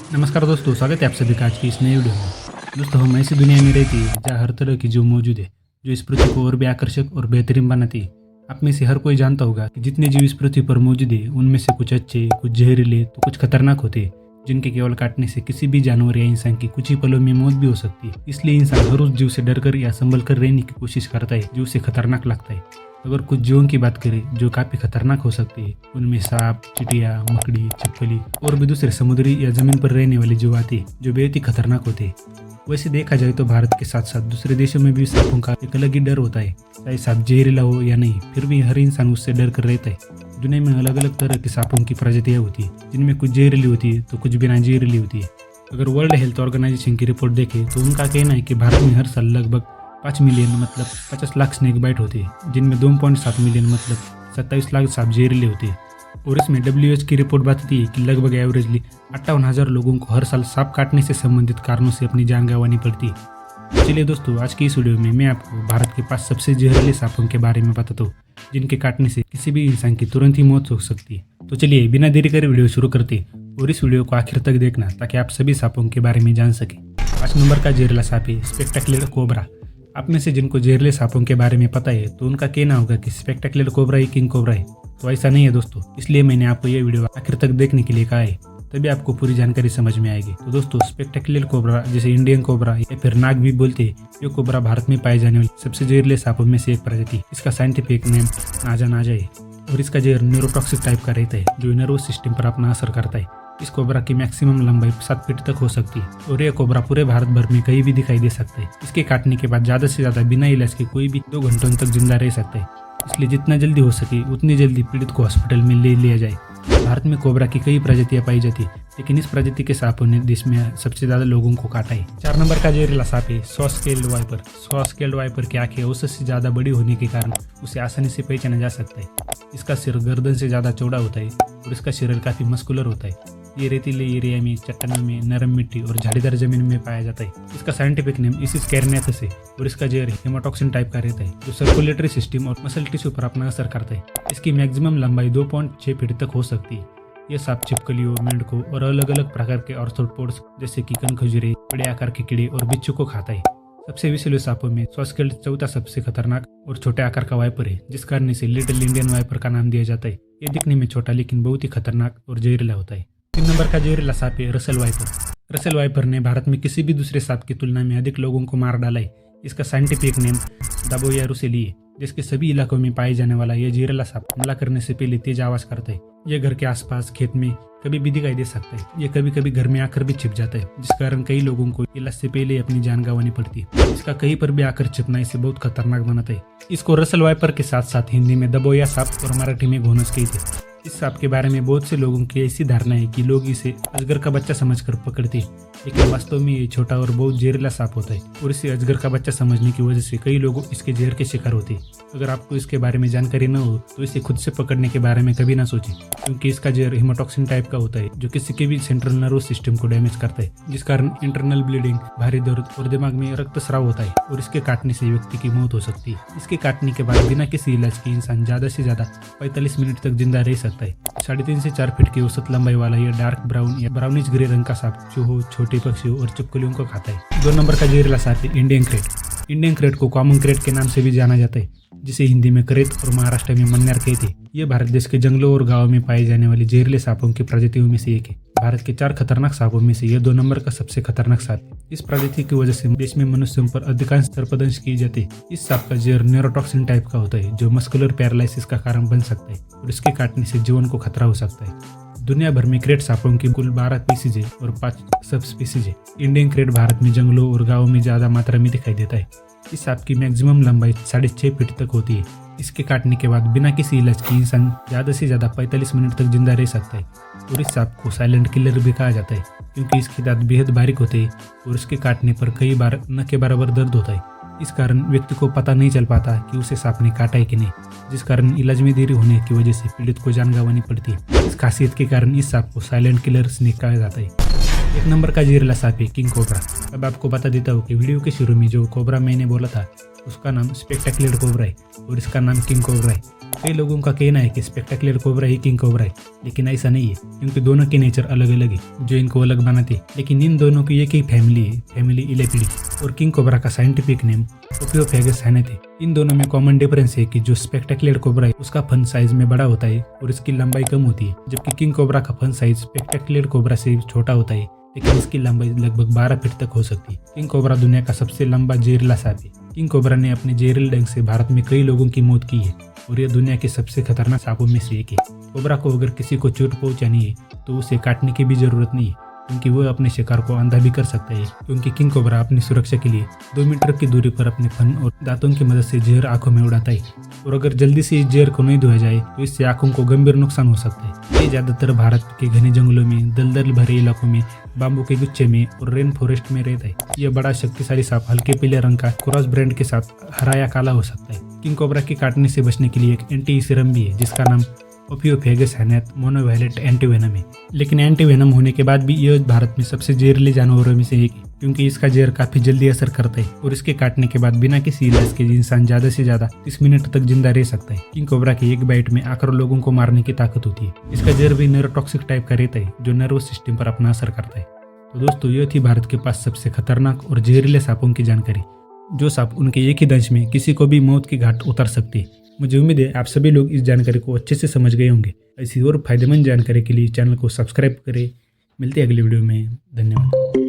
नमस्कार दोस्तों, स्वागत है आप सभी का आज की इस नई वीडियो में। दोस्तों, हम ऐसी दुनिया में रहती है जहाँ हर तरह की जीव मौजूद है, जो इस पृथ्वी को और भी आकर्षक और बेहतरीन बनाती है। आप में से हर कोई जानता होगा कि जितने जीव इस पृथ्वी पर मौजूद है, उनमें से कुछ अच्छे, कुछ जहरीले तो कुछ खतरनाक होते हैं, जिनके केवल काटने से किसी भी जानवर या इंसान की कुछ ही पलों में मौत भी हो सकती है। इसलिए इंसान हर उस जीव से डरकर या संभल कर रहने की कोशिश करता है जो उसे खतरनाक लगता है। अगर कुछ जीवों की बात करें जो काफी खतरनाक हो सकते हैं, उनमें सांप, चींटियां, मकड़ी, छिपकली और भी दूसरे समुद्री या जमीन पर रहने वाले जीव आते हैं जो बेहद ही खतरनाक होते हैं। वैसे देखा जाए तो भारत के साथ साथ दूसरे देशों में भी सांपों का एक अलग ही डर होता है। चाहे सांप जहरीला हो या नहीं, फिर भी हर इंसान उससे डर कर रहता है। दुनिया में अलग अलग तरह के सांपों की प्रजातियां होती है, जिनमें कुछ जहरीली होती है तो कुछ बिना जहरीली होती है। अगर वर्ल्ड हेल्थ ऑर्गेनाइजेशन की रिपोर्ट देखें तो उनका कहना है कि भारत में हर साल लगभग 5 मिलियन मतलब 50 लाख स्नेक बाइट होती है, जिनमें 2.7 मिलियन मतलब 27 लाख सांप जहरीले होते हैं। और इसमें WHO की रिपोर्ट बताती है कि लगभग एवरेजली 58,000 लोगों को हर साल सांप काटने से संबंधित कारणों से अपनी जान गंवानी पड़ती है। चलिए दोस्तों, आज की इस वीडियो में मैं आपको भारत के 5 सबसे जहरीले सांपों के बारे में बताता हूँ, जिनके काटने से किसी भी इंसान की तुरंत ही मौत हो सकती है। तो चलिए बिना देरी करे वीडियो शुरू करते हैं और इस वीडियो को आखिर तक देखना ताकि आप सभी सांपों के बारे में जान सकें। 5 नंबर का जहरीला सांप है स्पेक्टेकुलर कोबरा। आप में से जिनको जहरीले सांपों के बारे में पता है तो उनका कहना होगा कि स्पेक्टेकुलर कोबरा ही किंग कोबरा है। तो ऐसा नहीं है दोस्तों, इसलिए मैंने आपको ये वीडियो आखिर तक देखने के लिए कहा है, तभी आपको पूरी जानकारी समझ में आएगी। तो दोस्तों, स्पेक्टेकुलर कोबरा, जिसे इंडियन कोबरा या फिर नाग भी बोलते हैं, ये कोबरा भारत में पाए जाने वाले सबसे जहरीले सांपों में से एक प्रजाति। इसका साइंटिफिक नेम नाजा नाजा है और इसका जहर न्यूरोटॉक्सिक टाइप का रहता है, जो नर्वस सिस्टम पर अपना असर करता है। इस कोबरा की मैक्सिमम लंबाई 7 फीट तक हो सकती है और यह कोबरा पूरे भारत भर में कहीं भी दिखाई दे सकता है। इसके काटने के बाद ज्यादा से ज्यादा बिना इलाज के कोई भी 2 घंटों तक जिंदा रह सकता है, इसलिए जितना जल्दी हो सके उतनी जल्दी पीड़ित को हॉस्पिटल में ले लिया जाए। भारत में कोबरा की कई प्रजातियां पाई जाती है, लेकिन इस प्रजाति के सांपों ने देश में सबसे ज्यादा लोगों को काटा है। 4 नंबर का जहरीला सांप है saw scaled viper. Saw scaled viper की आंखें औसत से ज्यादा बड़ी होने के कारण उसे आसानी से पहचाना जा सकता है। इसका सिर गर्दन से ज्यादा चौड़ा होता है और इसका शरीर काफी मस्कुलर होता है। ये रेतीले एरिया में, चट्टानों में, नरम मिट्टी और झाड़ीदार जमीन में पाया जाता है। इसका साइंटिफिक नेम इसिस कैरनेथस है और इसका जहर हेमाटॉक्सिन टाइप का रहता है, जो सर्कुलेटरी सिस्टम और मसल टिश्यू पर अपना असर करता है। इसकी मैक्सिमम लंबाई 2.6 फीट तक हो सकती है। यह सांप छिपकलियों, मेंढकों और अलग अलग प्रकार के आर्थ्रोपोड्स जैसे कि कनखजूरे, बड़े आकार के कीड़े और बिच्छू को खाता है। सबसे विषैले सांपों में सॉ स्केल्ड चौथा सबसे खतरनाक और छोटे आकार का वाइपर है, जिस कारण इसे लिटिल इंडियन वाइपर का नाम दिया जाता है। ये दिखने में छोटा लेकिन बहुत ही खतरनाक और जहरीला होता है। 3 नंबर का जहरीला सांप है रसेल वाइपर। रसेल वाइपर ने भारत में किसी भी दूसरे सांप की तुलना में अधिक लोगों को मार डाला है। इसका साइंटिफिक नेम दाबोया रुसेली है। देश के सभी इलाकों में पाए जाने वाला यह जहरीला सांप हमला करने से पहले तेज आवाज करता है। यह घर के आसपास, खेत में कभी भी दिखाई दे सकता है। यह कभी कभी घर में आकर भी छिप जाता है, जिस कारण कई लोगों को इलाज से पहले अपनी जान गंवानी पड़ती है। इसका कहीं पर भी आकर छिपना इसे बहुत खतरनाक बनाता है। इसको रसेल वाइपर के साथ साथ हिंदी में दबोया सांप और मराठी में घोनस कहते हैं। इस सांप के बारे में बहुत से लोगों की ऐसी धारणा है कि लोग इसे अजगर का बच्चा समझकर पकड़ते हैं, लेकिन वास्तव में ये छोटा और बहुत जहरीला सांप होता है और इसे अजगर का बच्चा समझने की वजह से कई लोग इसके जहर के शिकार होते हैं। अगर आपको इसके बारे में जानकारी न हो तो इसे खुद से पकड़ने के बारे में कभी ना सोचें, क्योंकि इसका जहर हेमाटॉक्सिन टाइप का होता है, जो किसी के भी सेंट्रल नर्वस सिस्टम को डैमेज करता है, जिस कारण इंटरनल ब्लीडिंग, भारी दर्द और दिमाग में रक्तस्राव होता है और इसके काटने से व्यक्ति की मौत हो सकती है। इसके काटने के बाद बिना किसी इलाज के इंसान ज्यादा से ज्यादा 45 मिनट तक जिंदा रह सकता है। 3.5 से 4 फीट की औसत लंबाई वाला यह डार्क ब्राउन या ब्राउनिश ग्रे रंग का सांप चूहों, छोटे पक्षियों और छिपकलियों को खाता है। 2 नंबर का जहरीला सांप है इंडियन क्रेट। इंडियन क्रेट को कॉमन क्रेट के नाम से भी जाना जाता है, जिसे हिंदी में करेत और महाराष्ट्र में मन्यार कहते हैं। यह भारत देश के जंगलों और गांवों में पाए जाने वाले जहरीले सांपों की प्रजातियों में से एक है। भारत के 4 खतरनाक सांपों में से यह 2 नंबर का सबसे खतरनाक सांप है। इस प्रजाति की वजह से देश में मनुष्यों पर अधिकांश सर्पदंश की जाती है। इस सांप का जहर न्यूरोटॉक्सिन टाइप का होता है, जो मस्कुलर पैरालिसिस का कारण बन सकता है और इसके काटने से जीवन को खतरा हो सकता है। दुनिया भर में क्रेट सांपों की कुल 12 स्पीसीज है और 5 सब स्पीसीज है। इंडियन क्रेट भारत में जंगलों और गाँवों में ज्यादा मात्रा में दिखाई देता है। इस सांप की मैक्सिमम लंबाई 6.5 फीट तक होती है। इसके काटने के बाद बिना किसी इलाज के इंसान ज्यादा से ज्यादा 45 मिनट तक जिंदा रह सकता है और इस सांप को साइलेंट किलर भी कहा जाता है, क्योंकि इसके दांत बेहद बारीक होते हैं और इसके काटने पर कई बार न के बराबर दर्द होता है। इस कारण व्यक्ति को पता नहीं चल पाता कि उसे सांप ने काटा है कि नहीं, जिस कारण इलाज में देरी होने की वजह से पीड़ित को जान गंवानी पड़ती है। इस खासियत के कारण इस सांप को साइलेंट किलर स्नेक कहा जाता है। 1 नंबर का जहरीला सांप है किंग कोबरा। अब आपको बता देता हूँ कि वीडियो के शुरू में जो कोबरा मैंने बोला था उसका नाम स्पेक्टेकुलर कोबरा है और इसका नाम किंग कोबरा है। कई लोगों का कहना है कि स्पेक्टेकुलर कोबरा ही किंग कोबरा है, लेकिन ऐसा नहीं है क्योंकि दोनों के नेचर अलग अलग है जो इनको अलग बनाते हैं। लेकिन इन दोनों की एक ही फैमिली है, फैमिली इलेपिडी, और किंग कोबरा का साइंटिफिक नेम ओपियोफेगस हैनेट है। इन दोनों में कॉमन डिफरेंस है कि जो स्पेक्टेकुलर कोबरा है उसका फन साइज में बड़ा होता है और इसकी लंबाई कम होती है, जबकि किंग कोबरा का फन साइज स्पेक्टेकुलर कोबरा से छोटा होता है लेकिन इसकी लंबाई लगभग 12 फीट तक हो सकती है। किंग कोबरा दुनिया का सबसे लंबा जहरीला सांप है। किंग कोबरा ने अपने जहरीले डंक से भारत में कई लोगों की मौत की है और यह दुनिया के सबसे खतरनाक सांपों में से एक है। कोबरा को अगर किसी को चोट पहुंचानी है तो उसे काटने की भी जरूरत नहीं है क्योंकि वो अपने शिकार को अंधा भी कर सकता है, क्योंकि किंग कोबरा अपनी सुरक्षा के लिए 2 मीटर की दूरी पर अपने फन और दांतों की मदद से जहर आंखों में उड़ाता है और अगर जल्दी से इस जहर को नहीं धोया जाए तो इससे आंखों को गंभीर नुकसान हो सकता है। ये ज्यादातर भारत के घने जंगलों में, दलदल भरे इलाकों में, बाम्बू के गुच्छे में और रेन फॉरेस्ट में रहता है। यह बड़ा शक्तिशाली सांप हल्के पीले रंग का क्रॉस ब्रांड के साथ हरा या काला हो सकता है। किंग कोबरा के काटने से बचने के लिए एक एंटी सीरम भी है जिसका नाम ओपियोफेगस हैनेट मोनोवैलेंट एंटीवेनम है। लेकिन एंटीवेनम होने के बाद भी यह भारत में सबसे जहरीले जानवरों में से एक है क्योंकि इसका जहर काफी जल्दी असर करता है और इसके काटने के बाद बिना किसी इलाज के इंसान ज्यादा से ज्यादा 30 मिनट तक जिंदा रह सकता है। किंग कोबरा के एक बाइट में आकर लोगों को मारने की ताकत होती है। इसका जहर भी न्यूरोटॉक्सिक टाइप का रहता है जो नर्वस सिस्टम पर अपना असर करता है। तो दोस्तों, यह थी भारत के पास सबसे खतरनाक और जहरीले सांपों की जानकारी, जो सांप उनके एक ही दंश में किसी को भी मौत की घाट उतार सकते हैं। मुझे उम्मीद है आप सभी लोग इस जानकारी को अच्छे से समझ गए होंगे। ऐसी और फायदेमंद जानकारी के लिए चैनल को सब्सक्राइब करें। मिलते हैं अगली वीडियो में। धन्यवाद।